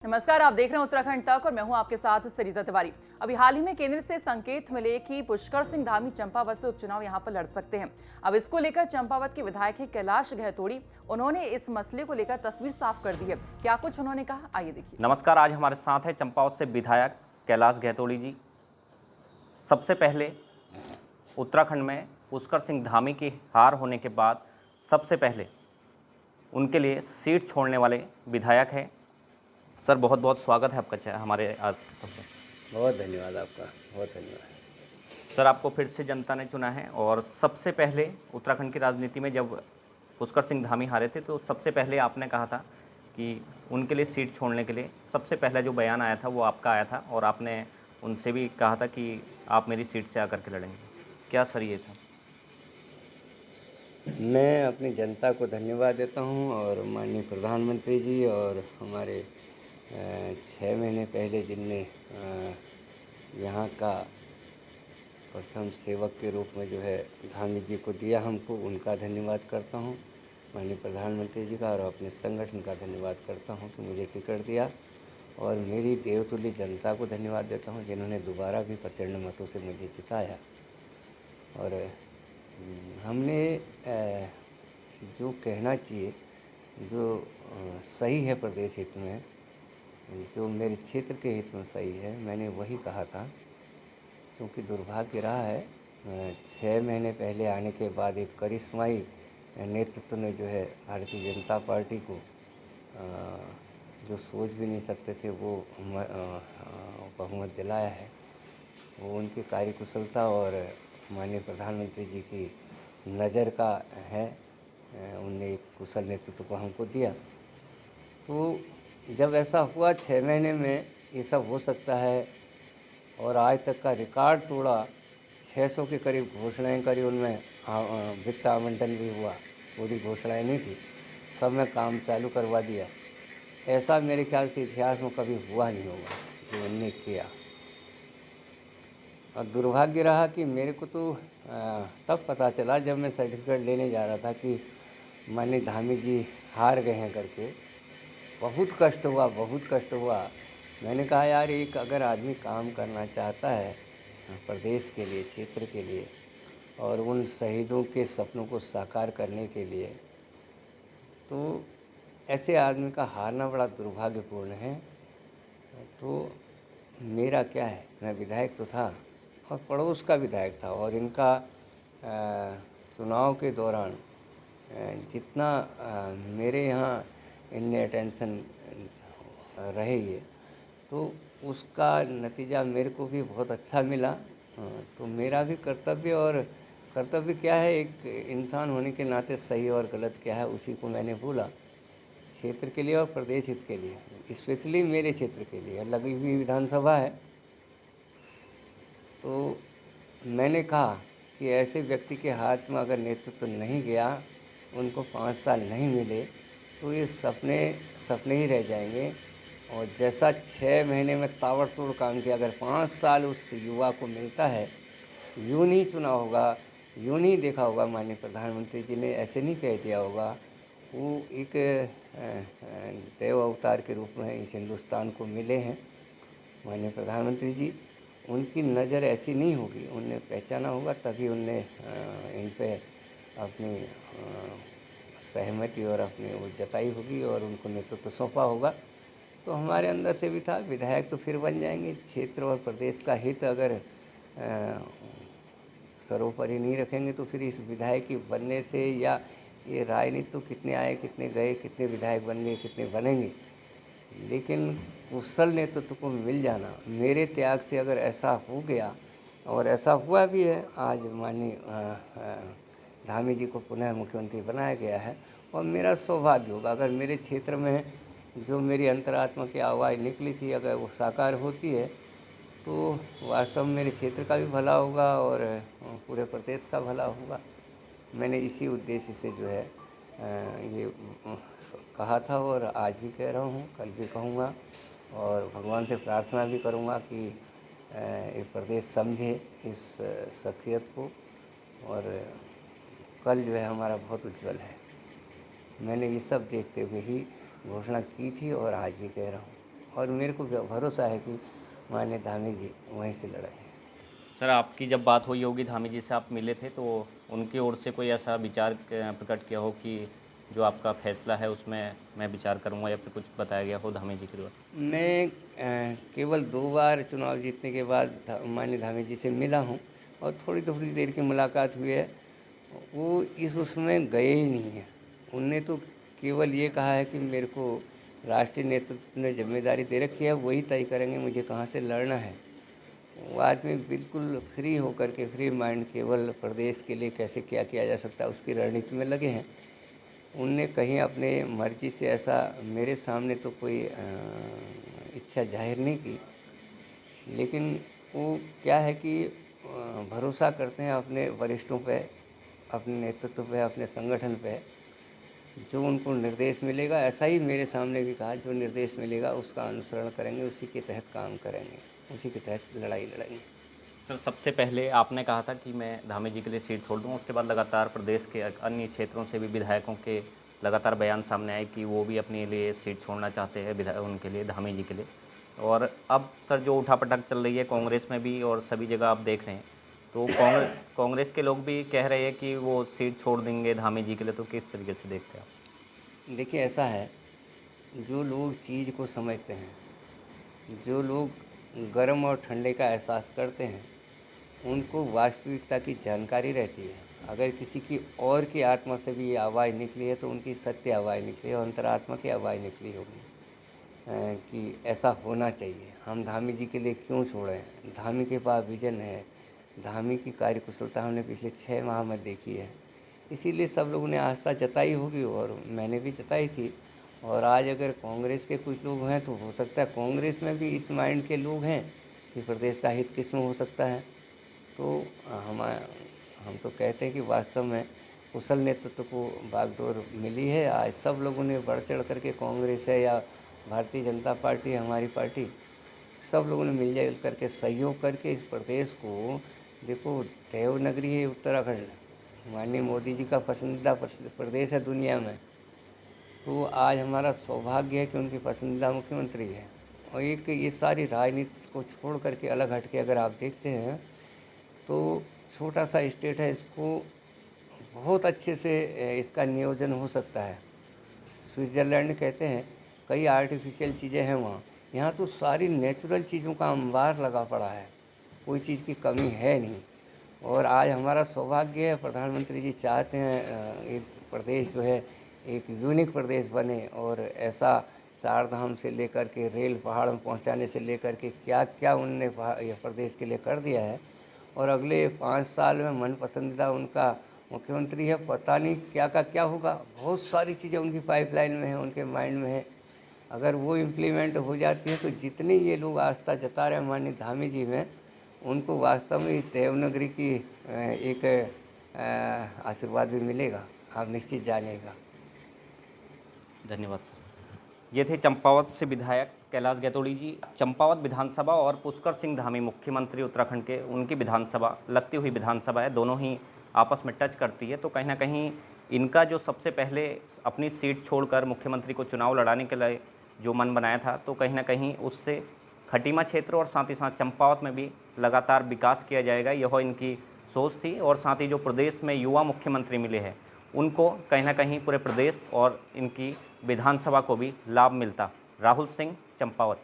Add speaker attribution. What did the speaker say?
Speaker 1: नमस्कार, आप देख रहे हैं उत्तराखंड तक और मैं हूं आपके साथ सरिता तिवारी। अभी हाल ही में केंद्र से संकेत मिले कि पुष्कर सिंह धामी चंपावत से उपचुनाव यहां पर लड़ सकते हैं। अब इसको लेकर चंपावत के विधायक है कैलाश गहतोड़ी, उन्होंने इस मसले को लेकर तस्वीर साफ कर दी है। क्या कुछ उन्होंने कहा, आइए देखिए।
Speaker 2: नमस्कार, आज हमारे साथ है चंपावत से विधायक कैलाश गहतोड़ी जी। सबसे पहले उत्तराखंड में पुष्कर सिंह धामी की हार होने के बाद सबसे पहले उनके लिए सीट छोड़ने वाले विधायक हैं। सर, बहुत बहुत स्वागत है आपका हमारे आज।
Speaker 3: बहुत धन्यवाद आपका, बहुत धन्यवाद।
Speaker 2: सर, आपको फिर से जनता ने चुना है और सबसे पहले उत्तराखंड की राजनीति में जब पुष्कर सिंह धामी हारे थे तो सबसे पहले आपने कहा था कि उनके लिए सीट छोड़ने के लिए सबसे पहला जो बयान आया था वो आपका आया था और आपने उनसे भी कहा था कि आप मेरी सीट से आकर के लड़ेंगे। क्या सर ये था?
Speaker 3: मैं अपनी जनता को धन्यवाद देता हूं और माननीय प्रधानमंत्री जी और हमारे 6 महीने पहले जिनने यहाँ का प्रथम सेवक के रूप में जो है धामी जी को दिया हमको, उनका धन्यवाद करता हूं। माननीय प्रधानमंत्री जी का और अपने संगठन का धन्यवाद करता हूं कि मुझे टिकट दिया और मेरी देवतुल्य जनता को धन्यवाद देता हूं जिन्होंने दोबारा भी प्रचंड मतों से मुझे जिताया। और हमने जो कहना चाहिए, जो सही है प्रदेश हित में, जो मेरे क्षेत्र के हित में सही है, मैंने वही कहा था। क्योंकि दुर्भाग्य रहा है 6 महीने पहले आने के बाद एक करिश्माई नेतृत्व ने जो है भारतीय जनता पार्टी को जो सोच भी नहीं सकते थे वो बहुमत दिलाया है। वो उनकी कार्यकुशलता और माननीय प्रधानमंत्री जी की नज़र का है। उनने एक कुशल नेतृत्व को हमको दिया। तो जब ऐसा हुआ 6 महीने में ये सब हो सकता है और आज तक का रिकॉर्ड तोड़ा, 600 के करीब घोषणाएं करी, उनमें वित्त आवंटन भी हुआ, पूरी घोषणाएं नहीं थी, सब में काम चालू करवा दिया। ऐसा मेरे ख्याल से इतिहास में कभी हुआ नहीं होगा जो उनने किया। और दुर्भाग्य रहा कि मेरे को तो तब पता चला जब मैं सर्टिफिकेट लेने जा रहा था कि माननीय धामी जी हार गए हैं करके। बहुत कष्ट हुआ, बहुत कष्ट हुआ। मैंने कहा यार, एक अगर आदमी काम करना चाहता है प्रदेश के लिए, क्षेत्र के लिए और उन शहीदों के सपनों को साकार करने के लिए, तो ऐसे आदमी का हारना बड़ा दुर्भाग्यपूर्ण है। तो मेरा क्या है, मैं विधायक तो था और पड़ोस का विधायक था और इनका चुनाव के दौरान जितना मेरे यहाँ इनने अटेंशन रहे ये, तो उसका नतीजा मेरे को भी बहुत अच्छा मिला। तो मेरा भी कर्तव्य, और कर्तव्य क्या है, एक इंसान होने के नाते सही और गलत क्या है उसी को मैंने बोला, क्षेत्र के लिए और प्रदेश हित के लिए, स्पेशली मेरे क्षेत्र के लिए। लगी हुई विधानसभा है तो मैंने कहा कि ऐसे व्यक्ति के हाथ में अगर नेतृत्व नहीं गया, उनको 5 साल नहीं मिले तो ये सपने सपने ही रह जाएंगे। और जैसा 6 महीने में ताबड़तोड़ काम किया, अगर 5 साल उस युवा को मिलता है, यूँ नहीं चुना होगा, यूँ नहीं देखा होगा, माननीय प्रधानमंत्री जी ने ऐसे नहीं कह दिया होगा, वो एक देव अवतार के रूप में इस हिंदुस्तान को मिले हैं माननीय प्रधानमंत्री जी। उनकी नज़र ऐसी नहीं होगी, उनने पहचाना होगा, तभी उनने इन पे अपनी सहमति और अपनी वो जताई होगी और उनको नेतृत्व सौंपा होगा। तो हमारे अंदर से भी था, विधायक तो फिर बन जाएंगे। क्षेत्र और प्रदेश का हित अगर सर्वोपरि नहीं रखेंगे तो फिर इस विधायक की बनने से, या ये राजनीति तो कितने आए, कितने गए, कितने विधायक बन गए, कितने बनेंगे, लेकिन कुशल नेतृत्व को मिल जाना, मेरे त्याग से अगर ऐसा हो गया, और ऐसा हुआ भी है, आज माननीय धामी जी को पुनः मुख्यमंत्री बनाया गया है। और मेरा सौभाग्य होगा अगर मेरे क्षेत्र में जो मेरी अंतरात्मा की आवाज़ निकली थी, अगर वो साकार होती है तो वास्तव में मेरे क्षेत्र का भी भला होगा और पूरे प्रदेश का भला होगा। मैंने इसी उद्देश्य से जो है ये कहा था और आज भी कह रहा हूँ, कल भी कहूँगा और भगवान से प्रार्थना भी करूँगा कि ये प्रदेश समझे इस शख्सियत को, और कल जो है हमारा बहुत उज्जवल है। मैंने ये सब देखते हुए ही घोषणा की थी और आज भी कह रहा हूँ। और मेरे को भरोसा है कि माननीय धामी जी वहीं से लड़ेंगे।
Speaker 2: सर, आपकी जब बात हुई होगी धामी जी से, आप मिले थे, तो उनकी ओर से कोई ऐसा विचार प्रकट किया हो कि जो आपका फैसला है उसमें मैं विचार करूंगा, या फिर कुछ बताया गया हो धामी जी की ओर?
Speaker 3: मैं केवल 2 बार चुनाव जीतने के बाद माननीय धामी जी से मिला हूँ और थोड़ी थोड़ी देर की मुलाकात हुई है। वो इस उसमें गए ही नहीं हैं। उनने तो केवल ये कहा है कि मेरे को राष्ट्रीय नेतृत्व ने जिम्मेदारी दे रखी है, वही तय करेंगे मुझे कहाँ से लड़ना है। वो आदमी बिल्कुल फ्री होकर के, फ्री माइंड, केवल प्रदेश के लिए कैसे क्या किया जा सकता है उसकी रणनीति में लगे हैं। उनने कहीं अपने मर्जी से ऐसा मेरे सामने तो कोई इच्छा जाहिर नहीं की, लेकिन वो क्या है कि भरोसा करते हैं अपने वरिष्ठों पे, अपने नेतृत्व पे, अपने संगठन पे। जो उनको निर्देश मिलेगा, ऐसा ही मेरे सामने भी कहा, जो निर्देश मिलेगा उसका अनुसरण करेंगे, उसी के तहत काम करेंगे, उसी के तहत लड़ाई लड़ेंगे।
Speaker 2: सर, सबसे पहले आपने कहा था कि मैं धामी जी के लिए सीट छोड़ दूँ, उसके बाद लगातार प्रदेश के अन्य क्षेत्रों से भी विधायकों के लगातार बयान सामने आए कि वो भी अपने लिए सीट छोड़ना चाहते हैं, उनके लिए, धामी जी के लिए। और अब सर जो उठापटक चल रही है कांग्रेस में भी और सभी जगह आप देख रहे हैं, तो कांग्रेस के लोग भी कह रहे हैं कि वो सीट छोड़ देंगे धामी जी के लिए, तो किस तरीके से देखते हैं आप?
Speaker 3: देखिए, ऐसा है, जो लोग चीज़ को समझते हैं, जो लोग गर्म और ठंडे का एहसास करते हैं, उनको वास्तविकता की जानकारी रहती है। अगर किसी की और की आत्मा से भी ये आवाज़ निकली है तो उनकी सत्य आवाज़ निकली है, अंतरात्मा की आवाज़ निकली होगी कि ऐसा होना चाहिए। हम धामी जी के लिए क्यों छोड़ें? धामी के पास विजन है, धामी की कार्यकुशलता हमने पिछले 6 माह में देखी है, इसीलिए सब लोगों ने आस्था जताई होगी और मैंने भी जताई थी। और आज अगर कांग्रेस के कुछ लोग हैं तो हो सकता है कांग्रेस में भी इस माइंड के लोग हैं कि प्रदेश का हित किसमें हो सकता है। तो हम तो कहते हैं कि वास्तव में कुशल नेतृत्व को बागडोर मिली है। आज सब लोगों ने बढ़ चढ़ करके, कांग्रेस है या भारतीय जनता पार्टी है हमारी पार्टी, सब लोगों ने मिलजुल करके सहयोग करके इस प्रदेश को, देखो देवनगरी है उत्तराखंड, माननीय मोदी जी का पसंदीदा प्रदेश है दुनिया में, तो आज हमारा सौभाग्य है कि उनकी पसंदीदा मुख्यमंत्री है। और एक ये सारी राजनीति को छोड़ करके अलग हट के अगर आप देखते हैं तो छोटा सा स्टेट है, इसको बहुत अच्छे से इसका नियोजन हो सकता है। स्विट्ज़रलैंड कहते हैं कई आर्टिफिशियल चीज़ें हैं वहाँ, यहाँ तो सारी नेचुरल चीज़ों का अंबार लगा पड़ा है, कोई चीज़ की कमी है नहीं। और आज हमारा सौभाग्य है, प्रधानमंत्री जी चाहते हैं एक प्रदेश जो है एक यूनिक प्रदेश बने, और ऐसा 4 धाम से लेकर के रेल पहाड़ में पहुंचाने से लेकर के क्या क्या उनने ये प्रदेश के लिए कर दिया है। और अगले 5 साल में मन पसंदीदा उनका मुख्यमंत्री है, पता नहीं क्या का क्या होगा। बहुत सारी चीज़ें उनकी पाइपलाइन में है, उनके माइंड में है। अगर वो इम्प्लीमेंट हो जाती है तो जितने ये लोग आस्था जता रहे हैं माननीय धामी जी में, उनको वास्तव में इस देवनगरी की एक आशीर्वाद भी मिलेगा, आप निश्चित जानिएगा।
Speaker 2: धन्यवाद सर। ये थे चंपावत से विधायक कैलाश गैतोड़ी जी। चंपावत विधानसभा और पुष्कर सिंह धामी मुख्यमंत्री उत्तराखंड के, उनकी विधानसभा लगती हुई विधानसभा है, दोनों ही आपस में टच करती है। तो कहीं ना कहीं इनका जो सबसे पहले अपनी सीट छोड़कर मुख्यमंत्री को चुनाव लड़ाने के लिए जो मन बनाया था, तो कहीं ना कहीं उससे खटीमा क्षेत्र और साथ ही साथ चंपावत में भी लगातार विकास किया जाएगा, यह इनकी सोच थी। और साथ ही जो प्रदेश में युवा मुख्यमंत्री मिले हैं, उनको कहीं ना कहीं पूरे प्रदेश और इनकी विधानसभा को भी लाभ मिलता। राहुल सिंह, चंपावत।